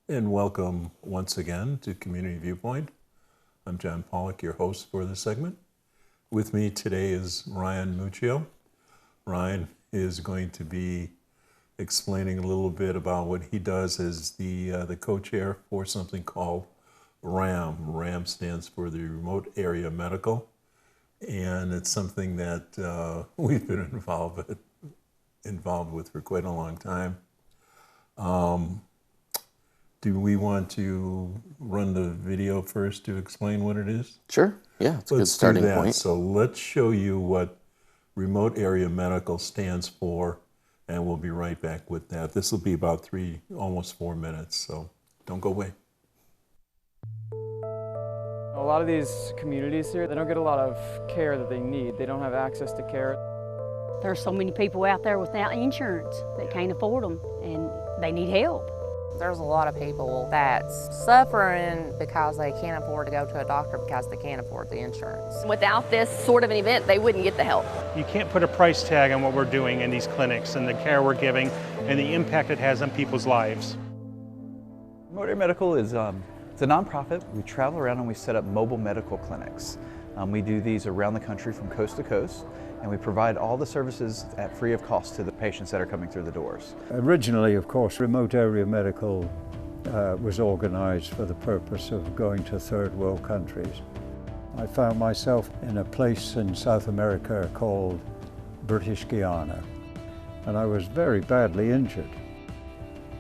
And welcome once again to Community Viewpoint. I'm John Pawlak, your host for this segment. With me today is Ryan Muccio. Ryan is going to be explaining a little bit about what he does as the co-chair for something called RAM. RAM stands for the Remote Area Medical, and it's something that we've been involved with for quite a long time. Do we want to run the video first to explain what it is? Sure. Yeah, it's a good starting point. So let's show you what Remote Area Medical stands for, and we'll be right back with that. This will be about almost 4 minutes, so don't go away. A lot of these communities here, they don't get a lot of care that they need. They don't have access to care. There's so many people out there without insurance that can't afford them, and they need help. There's a lot of people that's suffering because they can't afford to go to a doctor because they can't afford the insurance. Without this sort of an event, they wouldn't get the help. You can't put a price tag on what we're doing in these clinics and the care we're giving and the impact it has on people's lives. Remote Area Medical is it's a nonprofit. We travel around and we set up mobile medical clinics. We do these around the country from coast to coast, and we provide all the services at free of cost to the patients that are coming through the doors. Originally, of course, Remote Area Medical was organized for the purpose of going to third world countries. I found myself in a place in South America called British Guiana, and I was very badly injured.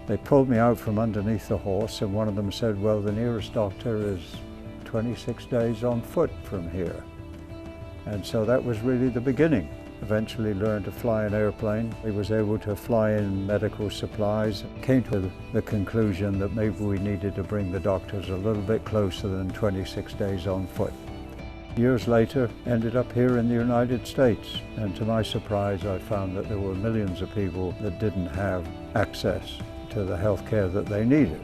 They pulled me out from underneath the horse, and one of them said, well, the nearest doctor is 26 days on foot from here. And so that was really the beginning. Eventually learned to fly an airplane. I was able to fly in medical supplies. Came to the conclusion that maybe we needed to bring the doctors a little bit closer than 26 days on foot. Years later, ended up here in the United States. And to my surprise, I found that there were millions of people that didn't have access to the health care that they needed.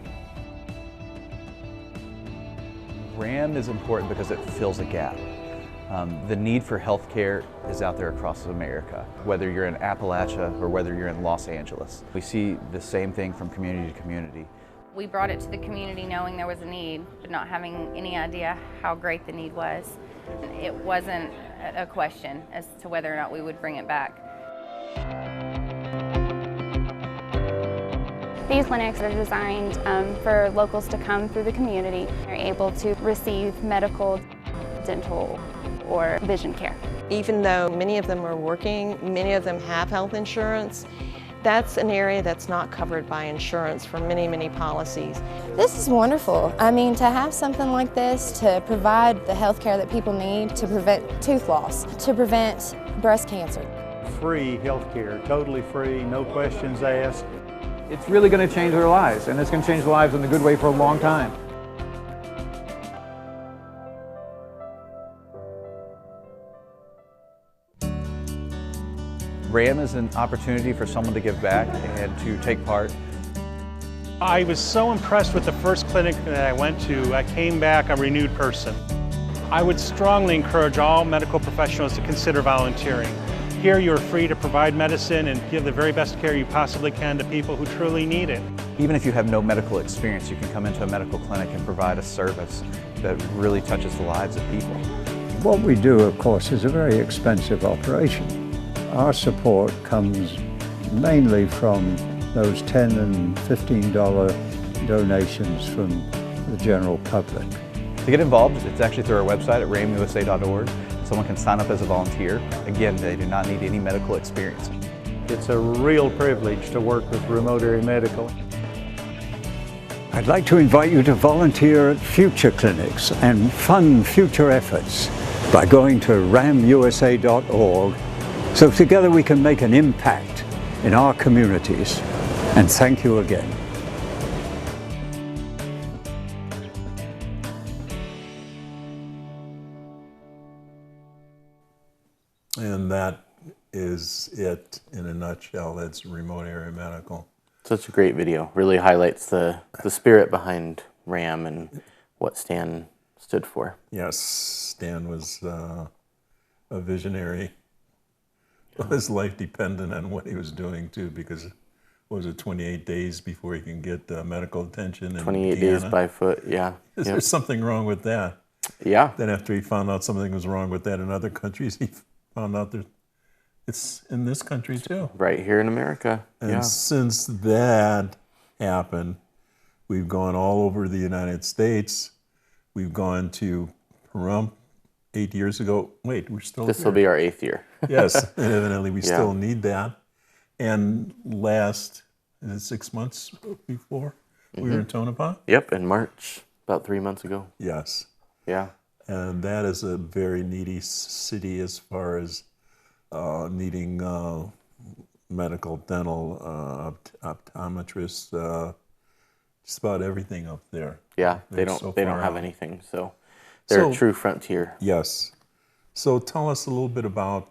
RAM is important because it fills a gap. The need for health care is out there across America, whether you're in Appalachia or whether you're in Los Angeles. We see the same thing from community to community. We brought it to the community knowing there was a need, but not having any idea how great the need was. It wasn't a question as to whether or not we would bring it back. These clinics are designed for locals to come through the community. They're able to receive medical, dental, or vision care. Even though many of them are working, many of them have health insurance, that's an area that's not covered by insurance for many, many policies. This is wonderful. I mean, to have something like this to provide the health care that people need to prevent tooth loss, to prevent breast cancer. Free health care, totally free, no questions asked. It's really going to change their lives, and it's going to change their lives in a good way for a long time. RAM is an opportunity for someone to give back and to take part. I was so impressed with the first clinic that I went to. I came back a renewed person. I would strongly encourage all medical professionals to consider volunteering. Here you're free to provide medicine and give the very best care you possibly can to people who truly need it. Even if you have no medical experience, you can come into a medical clinic and provide a service that really touches the lives of people. What we do, of course, is a very expensive operation. Our support comes mainly from those $10 and $15 donations from the general public. To get involved, it's actually through our website at ramusa.org. Someone can sign up as a volunteer. Again, they do not need any medical experience. It's a real privilege to work with Remote Area Medical. I'd like to invite you to volunteer at future clinics and fund future efforts by going to ramusa.org so together we can make an impact in our communities. And thank you again. And that is it in a nutshell. That's Remote Area Medical. Such a great video. Really highlights the spirit behind RAM and what Stan stood for. Yes, Stan was a visionary. His life depended on what he was doing too, because was it 28 days before you can get medical attention in 28 Guyana? days by foot, yeah. Is there something wrong with that? Yeah. Then after he found out something was wrong with that in other countries, he found out that it's in this country too. Right here in America. And since that happened, we've gone all over the United States. We've gone to Pahrump 8 years ago. Wait, we're still This will be our 8th year. Yes, and evidently we still need that. And last 6 months before, we were in Tonopah? Yep, in March, about 3 months ago. Yes. Yeah. And that is a very needy city as far as needing medical, dental, optometrists, just about everything up there. Yeah, they don't have anything, so they're a true frontier. Yes. So tell us a little bit about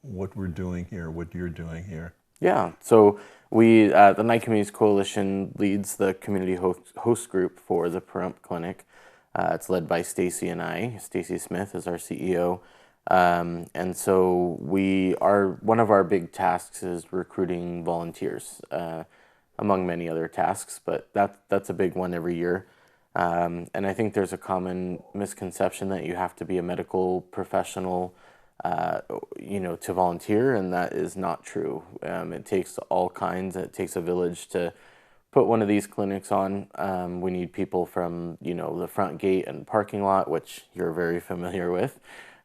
what we're doing here, what you're doing here. Yeah, so we, the Night Communities Coalition leads the community host group for the Pahrump Clinic. It's led by Stacy and I. Stacy Smith is our CEO. And so one of our big tasks is recruiting volunteers, among many other tasks, but that's a big one every year. And I think there's a common misconception that you have to be a medical professional to volunteer, and that is not true. It takes all kinds. It takes a village to put one of these clinics on. We need people from, the front gate and parking lot, which you're very familiar with.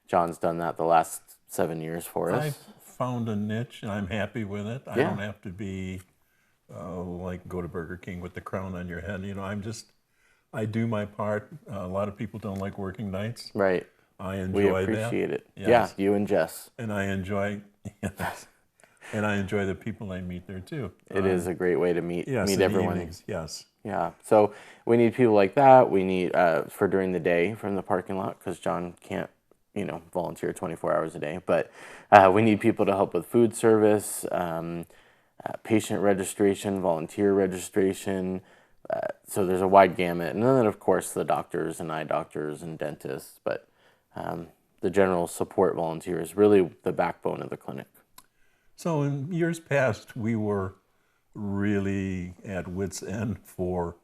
John's done that the last 7 years for us. I've found a niche, and I'm happy with it. I don't have to be like go to Burger King with the crown on your head. I do my part. A lot of people don't like working nights. Right. I enjoy that. We appreciate it. Yes. Yeah, you and Jess. And I enjoy, and I enjoy the people I meet there too. It is a great way to meet everyone. Evenings, yes. Yeah. So we need people like that. We need for during the day from the parking lot, because John can't, volunteer 24 hours a day. But we need people to help with food service, patient registration, volunteer registration. So there's a wide gamut. And then, of course, the doctors and eye doctors and dentists. But the general support volunteer is really the backbone of the clinic. So in years past, we were really at wit's end for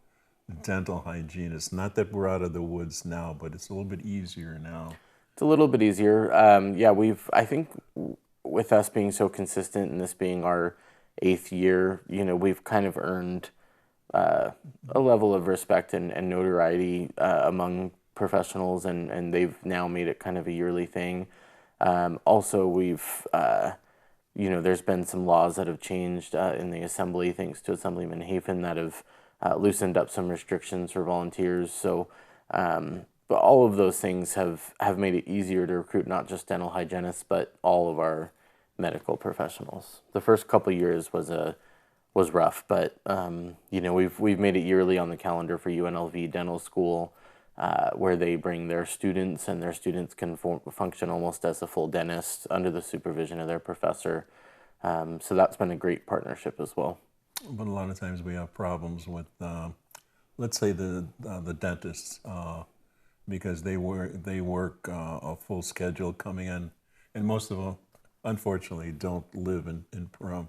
dental hygienists. Not that we're out of the woods now, but it's a little bit easier now. It's a little bit easier. I think with us being so consistent and this being our 8th year, we've kind of earned a level of respect and notoriety among professionals, and they've now made it kind of a yearly thing. Also, we've, there's been some laws that have changed in the assembly, thanks to Assemblyman Hafen, that have loosened up some restrictions for volunteers. So, but all of those things have made it easier to recruit not just dental hygienists, but all of our medical professionals. The first couple of years was rough, but we've made it yearly on the calendar for UNLV Dental School, where they bring their students, and their students can function almost as a full dentist under the supervision of their professor. So that's been a great partnership as well. But a lot of times we have problems with, let's say the dentists, because they work a full schedule coming in, and most of them, unfortunately, don't live in Pahrump.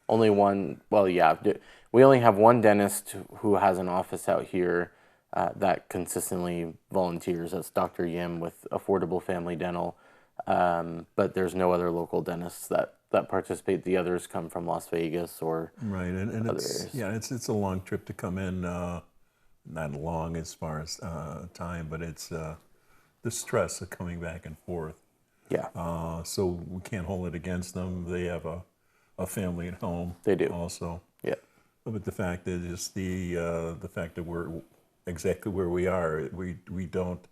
Only one, we only have one dentist who has an office out here that consistently volunteers. That's Dr. Yim with Affordable Family Dental, but there's no other local dentists that participate. The others come from Las Vegas or right, and other it's areas. It's a long trip to come in. Not long as far as time, but it's the stress of coming back and forth. Yeah. So we can't hold it against them. They have a family at home. They do. Also. Yeah. But the fact is the fact that we're exactly where we are. We don't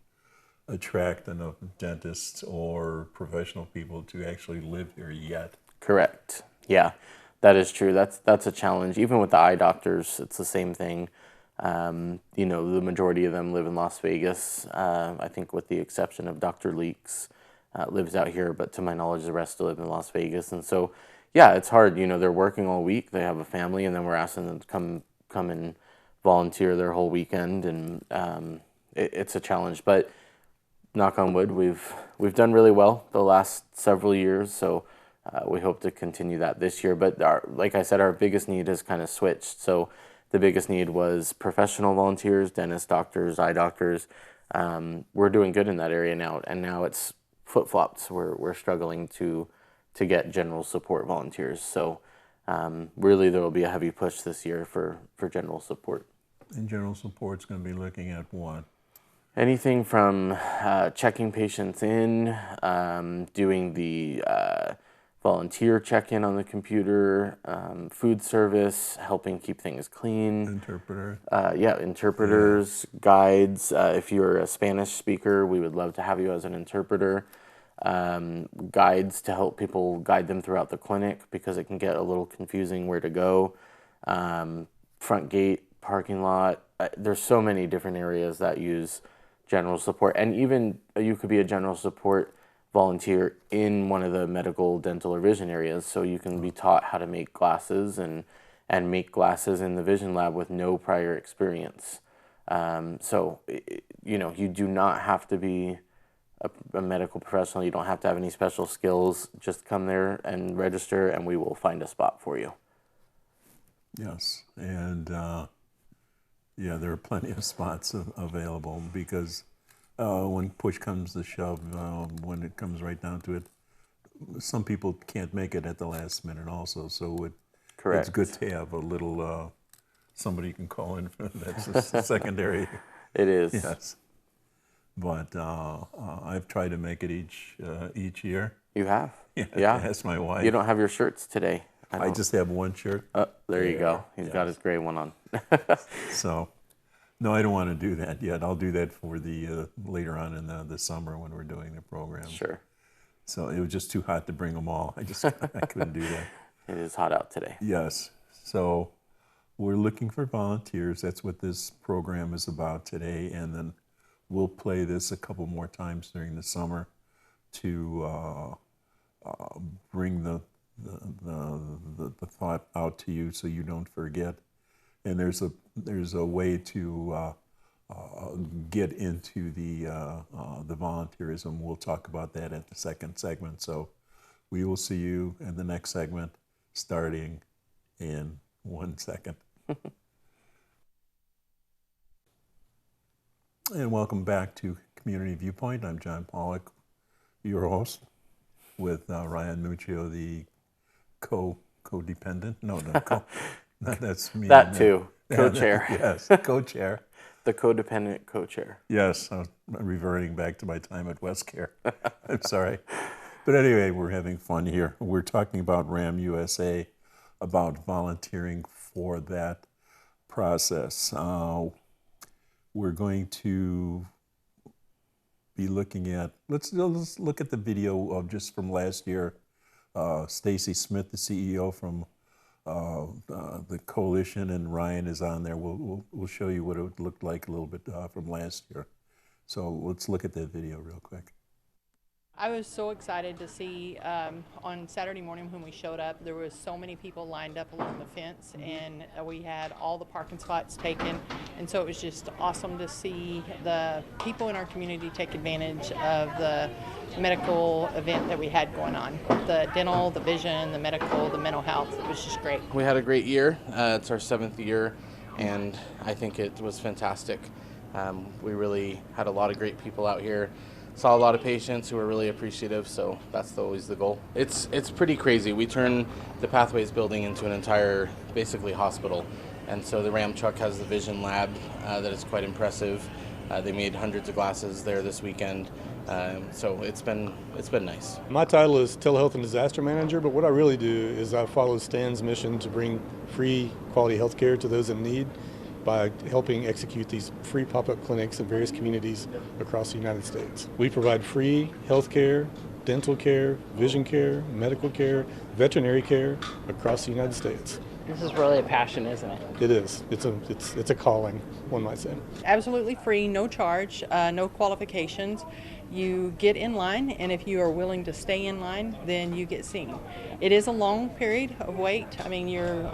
attract enough dentists or professional people to actually live here yet. Correct. Yeah, that is true. That's a challenge. Even with the eye doctors, it's the same thing. The majority of them live in Las Vegas. I think with the exception of Dr. Leaks, lives out here, but to my knowledge, the rest live in Las Vegas. And so, yeah, it's hard. They're working all week. They have a family, and then we're asking them to come and volunteer their whole weekend, and it's a challenge. But knock on wood, we've done really well the last several years. So we hope to continue that this year. But like I said, our biggest need has kind of switched. So the biggest need was professional volunteers, dentists, doctors, eye doctors. We're doing good in that area now, and now it's flip-flopped. So we're struggling to get general support volunteers. So really there will be a heavy push this year for general support. And general support's going to be looking at what? Anything from checking patients in, doing the volunteer check-in on the computer, food service, helping keep things clean. Interpreter. Yeah, interpreters, guides. If you're a Spanish speaker, we would love to have you as an interpreter. Guides to help people guide them throughout the clinic because it can get a little confusing where to go. Front gate, parking lot. There's so many different areas that use general support, and even you could be a general support volunteer in one of the medical, dental, or vision areas, so you can be taught how to make glasses and make glasses in the vision lab with no prior experience. So you know, you do not have to be a medical professional. You don't have to have any special skills. Just come there and register, and we will find a spot for you. Yes, and yeah, there are plenty of spots available because when push comes to shove, when it comes right down to it, some people can't make it at the last minute also. So it's good to have a little somebody you can call in. That's a secondary. It is. Yes. But I've tried to make it each year. You have? Yeah. That's my wife. You don't have your shirts today. I just have one shirt. There you go. He's got his gray one on. So, no, I don't want to do that yet. I'll do that for the later on in the summer when we're doing the program. Sure. So it was just too hot to bring them all. I couldn't do that. It is hot out today. Yes. So we're looking for volunteers. That's what this program is about today. And then we'll play this a couple more times during the summer to bring the thought out to you so you don't forget. And there's a way to get into the volunteerism. We'll talk about that at the second segment. So we will see you in the next segment starting in 1 second. And welcome back to Community Viewpoint. I'm John Pawlak, your host, with Ryan Muccio, the co-dependent. No, that's me. That too. Co-chair. Yes, co-chair. The codependent co-chair. Yes, I'm reverting back to my time at WestCare. I'm sorry. But anyway, we're having fun here. We're talking about RAM USA, about volunteering for that process. We're going to be looking at, let's look at the video of just from last year. Stacy Smith, the CEO from the coalition, and Ryan is on there. We'll show you what it looked like a little bit from last year. So let's look at that video real quick. I was so excited to see on Saturday morning when we showed up, there was so many people lined up along the fence, and we had all the parking spots taken, and so it was just awesome to see the people in our community take advantage of the medical event that we had going on. The dental, the vision, the medical, the mental health, it was just great. We had a great year. It's our 7th year, and I think it was fantastic. We really had a lot of great people out here. Saw a lot of patients who were really appreciative, so that's always the goal. It's pretty crazy. We turned the Pathways building into an entire, basically, hospital. And so the Ram truck has the vision lab that is quite impressive. They made hundreds of glasses there this weekend. So it's been nice. My title is Telehealth and Disaster Manager, but what I really do is I follow Stan's mission to bring free quality health care to those in need by helping execute these free pop-up clinics in various communities across the United States. We provide free health care, dental care, vision care, medical care, veterinary care across the United States. This is really a passion, isn't it? It is. It's a calling, one might say. Absolutely free, no charge, no qualifications. You get in line, and if you are willing to stay in line, then you get seen. It is a long period of wait. I mean,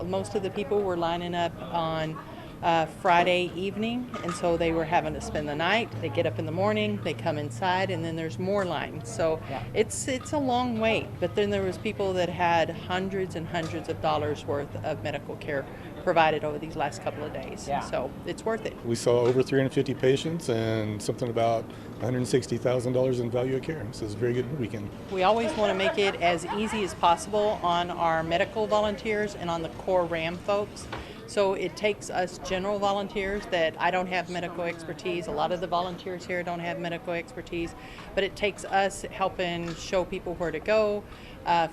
most of the people were lining up on Friday evening, and so they were having to spend the night. They get up in the morning, they come inside, and then there's more lines. So it's a long wait. But then there was people that had hundreds and hundreds of dollars worth of medical care provided over these last couple of days. So it's worth it. We saw over 350 patients and something about $160,000 in value of care. So it's a very good weekend. We always want to make it as easy as possible on our medical volunteers and on the core RAM folks. So it takes us general volunteers that I don't have medical expertise. A lot of the volunteers here don't have medical expertise, but it takes us helping show people where to go,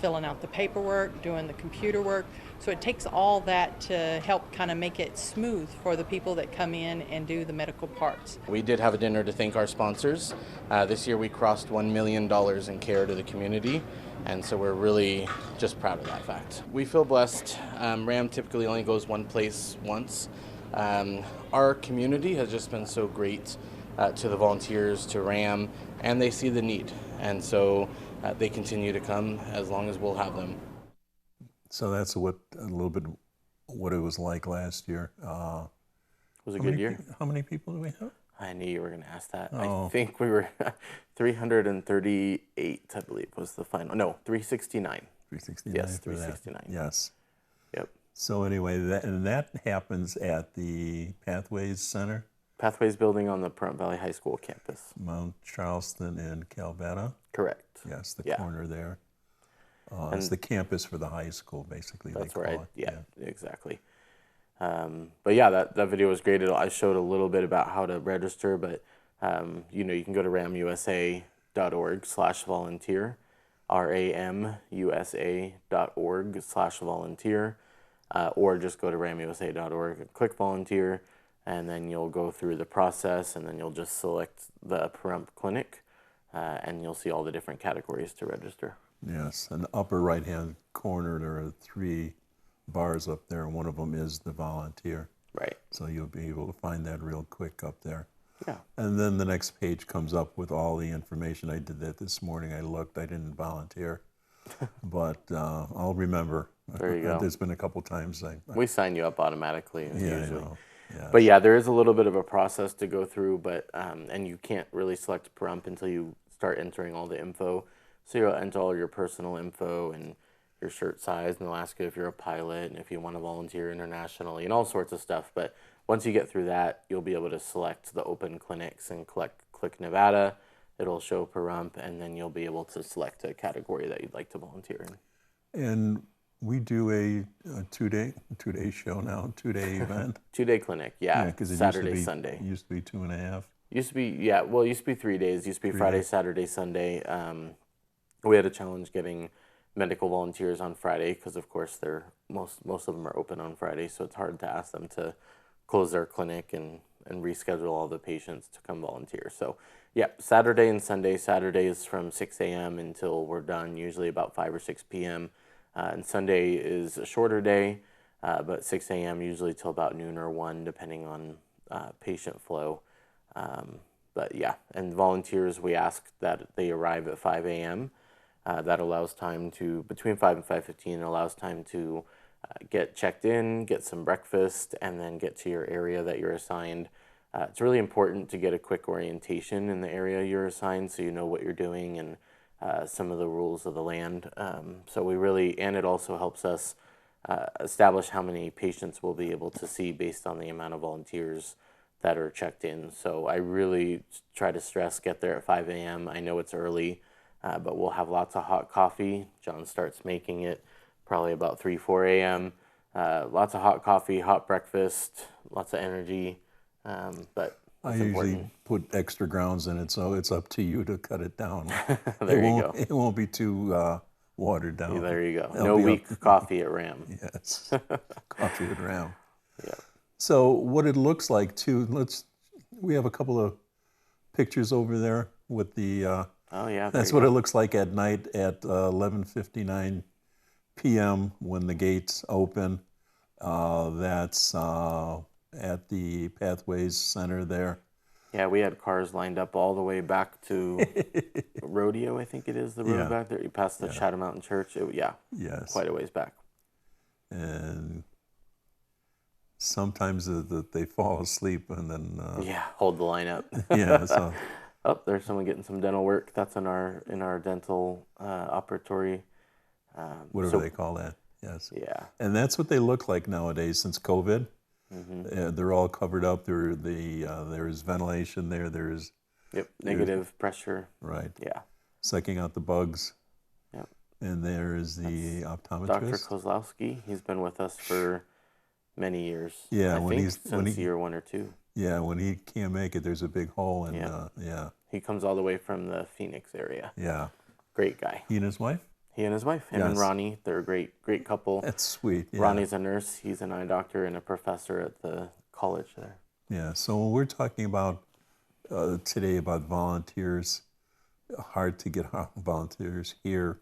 filling out the paperwork, doing the computer work. So it takes all that to help kind of make it smooth for the people that come in and do the medical parts. We did have a dinner to thank our sponsors. This year we crossed $1 million in care to the community, and so we're really just proud of that fact. We feel blessed. RAM typically only goes one place once. Our community has just been so great to the volunteers, to RAM, and they see the need, and so they continue to come as long as we'll have them. So that's a little bit what it was like last year. It was a good year. How many people do we have? I knew you were going to ask that. Oh. I think we were 338, I believe, was the final. No, 369. 369. Yes, 369. Yes. Yep. So anyway, that happens at the Pathways Center? Pathways building on the Pahrump Valley High School campus. Mount Charleston and Calvetta? Correct. Yes, the corner there. It's the campus for the high school, basically. That's right. Yeah, exactly. But yeah, that video was great. I showed a little bit about how to register, but you can go to ramusa.org/volunteer, ramusa.org/volunteer, or just go to ramusa.org and click volunteer, and then you'll go through the process, and then you'll just select the Pahrump clinic, and you'll see all the different categories to register. Yes, in the upper right-hand corner, there are 3 bars up there, and one of them is the volunteer. Right. So you'll be able to find that real quick up there. Yeah. And then the next page comes up with all the information. I did that this morning. I looked. I didn't volunteer, but I'll remember. There you go. There's been a couple times. We sign you up automatically Yeah, usually. I know. Yes. But yeah, there is a little bit of a process to go through, but and you can't really select Pahrump until you start entering all the info. So you'll enter all your personal info and your shirt size, and they'll ask you if you're a pilot and if you want to volunteer internationally and all sorts of stuff. But once you get through that, you'll be able to select the open clinics and click Nevada. It'll show Pahrump, and then you'll be able to select a category that you'd like to volunteer in. And we do a two-day show now, 2-day event. 2-day clinic, yeah. Because Saturday, Sunday. It used to be 2.5. Used to be, yeah. Well, it used to be 3 days. It used to be Friday, Saturday, Sunday. We had a challenge getting medical volunteers on Friday because, of course, most of them are open on Friday, so it's hard to ask them to close their clinic and reschedule all the patients to come volunteer. So, yeah, Saturday and Sunday. Saturday is from 6 a.m. until we're done, usually about 5 or 6 p.m. And Sunday is a shorter day, but 6 a.m. usually till about noon or 1, depending on patient flow. But yeah, and volunteers, we ask that they arrive at 5 a.m. That allows time to, between 5 and 5:15, allows time to get checked in, get some breakfast, and then get to your area that you're assigned. It's really important to get a quick orientation in the area you're assigned so you know what you're doing and some of the rules of the land. So we really, and it also helps us establish how many patients we'll be able to see based on the amount of volunteers that are checked in. So I really try to stress, get there at 5 a.m. I know it's early, but we'll have lots of hot coffee. John starts making it probably about 3-4 a.m. Lots of hot coffee, hot breakfast, lots of energy. But I usually put extra grounds in it, so it's up to you to cut it down. There you go. It won't be too watered down. There you go. No weak coffee at RAM. Yes, coffee at RAM. Yeah. So what it looks like too. We have a couple of pictures over there with the. Oh yeah. That's what it looks like at night at 11:59 p.m. when the gates open. That's at the Pathways Center there. Yeah, we had cars lined up all the way back to Rodeo, I think it is, the road back there. You passed the Shadow Mountain Church. Yes. Quite a ways back. And sometimes they fall asleep and then yeah, hold the line up. yeah. So oh, there's someone getting some dental work. That's in our dental operatory. Whatever they call that. Yes. Yeah. And that's what they look like nowadays since COVID. They're all covered up. There's ventilation there. There's negative pressure. Right. Yeah. Sucking out the bugs. Yep. And there is the optometrist. Dr. Kozlowski. He's been with us for many years. Yeah, since year 1 or 2. Yeah, when he can't make it, there's a big hole, and yeah. He comes all the way from the Phoenix area. Yeah. Great guy. He and his wife? He and his wife. Him and Ronnie. They're a great couple. That's sweet. Yeah. Ronnie's a nurse. He's an eye doctor and a professor at the college there. Yeah, so when we're talking about today about volunteers, hard to get volunteers here.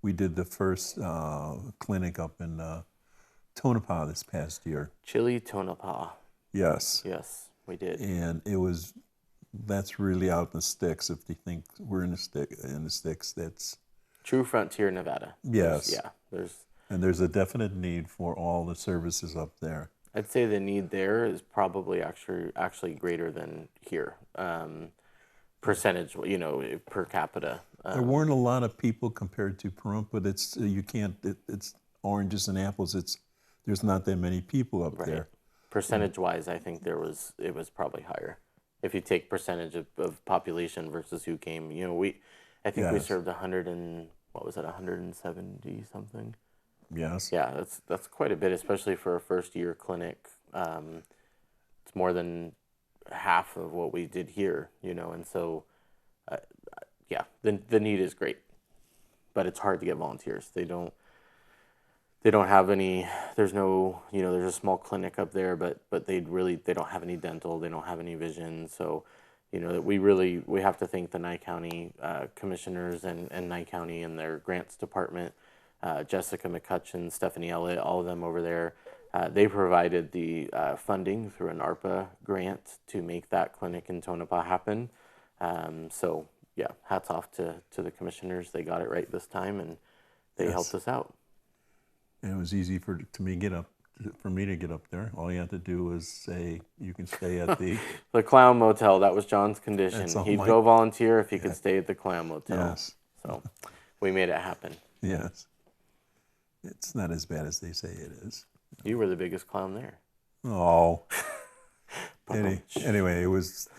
We did the first clinic up in Tonopah this past year. Chile Tonopah. Yes. Yes, we did. And that's really out in the sticks. If you think we're in the sticks, that's true frontier Nevada. Yes. There's a definite need for all the services up there. I'd say the need there is probably actually greater than here. Percentage, per capita. There weren't a lot of people compared to Pahrump, but it's oranges and apples. There's not that many people up there. Percentage-wise, I think it was probably higher. If you take percentage of population versus who came, I think we served 170 something. Yes. Yeah, that's quite a bit, especially for a first-year clinic. It's more than half of what we did here, and so, the need is great, but it's hard to get volunteers. They don't have any. There's no, there's a small clinic up there, but they don't have any dental. They don't have any vision. So, we have to thank the Nye County commissioners and Nye County and their grants department. Jessica McCutcheon, Stephanie Ellett, all of them over there. They provided the funding through an ARPA grant to make that clinic in Tonopah happen. So, hats off to the commissioners. They got it right this time, and they helped us out. And it was easy for me to get up there. All you had to do was say you can stay at the the Clown Motel. That was John's condition. He'd go volunteer if he could stay at the Clown Motel. Yes. So we made it happen. Yes. It's not as bad as they say it is. You were the biggest clown there. Oh. Anyway, it was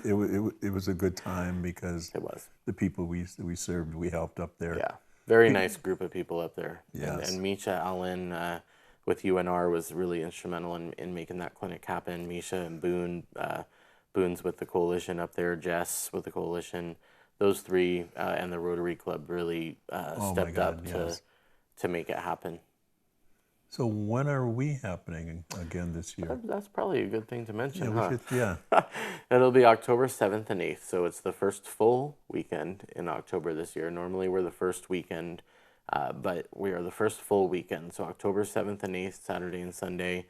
a good time because it was. The people we served, we helped up there. Yeah. Very nice group of people up there. Yes. And Misha Allen with UNR was really instrumental in making that clinic happen. Misha and Boone, Boone's with the coalition up there, Jess with the coalition. Those three and the Rotary Club really stepped up to make it happen. So when are we happening again this year? That's probably a good thing to mention, Yeah. It'll be October 7th and 8th, so it's the first full weekend in October this year. Normally we're the first weekend, but we are the first full weekend. So October 7th and 8th, Saturday and Sunday.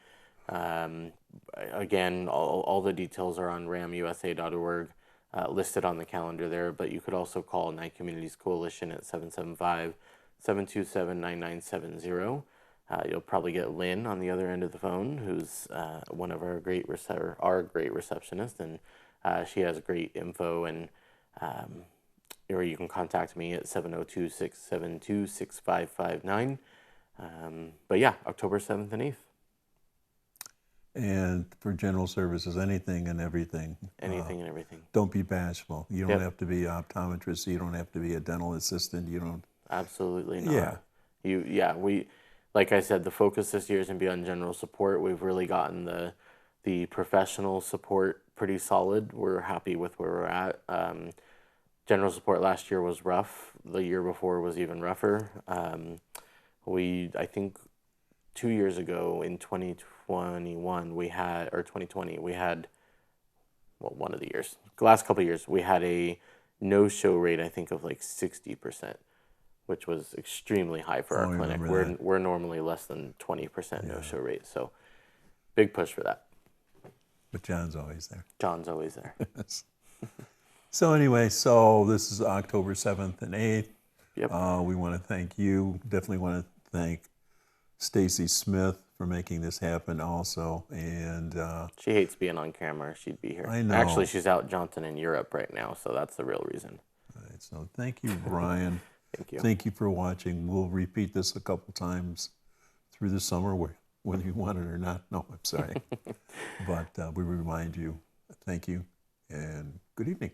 Again, all the details are on ramusa.org, listed on the calendar there, but you could also call Nye Communities Coalition at 775-727-9970. You'll probably get Lynn on the other end of the phone, who's one of our great receptionists, and she has great info. And or you can contact me at 702-672-6559. But yeah, October 7th and 8th. And for general services, anything and everything. Anything and everything. Don't be bashful. You don't have to be an optometrist. You don't have to be a dental assistant. You don't. Absolutely not. We. Like I said, the focus this year is going to be on general support. We've really gotten the professional support pretty solid. We're happy with where we're at. General support last year was rough. The year before was even rougher. I think 2 years ago in 2020, we had, one of the years, the last couple of years, we had a no-show rate, I think, of like 60%. Which was extremely high for our clinic. We're normally less than 20% no-show rate, so big push for that. But John's always there. John's always there. So anyway, this is October 7th and 8th. Yep. We want to thank you. Definitely want to thank Stacy Smith for making this happen also. And she hates being on camera. She'd be here. I know. Actually, she's out Johnson in Europe right now, so that's the real reason. All right, so thank you, Ryan. Thank you. Thank you for watching. We'll repeat this a couple times through the summer, whether you want it or not. No, I'm sorry. But we remind you, thank you, and good evening.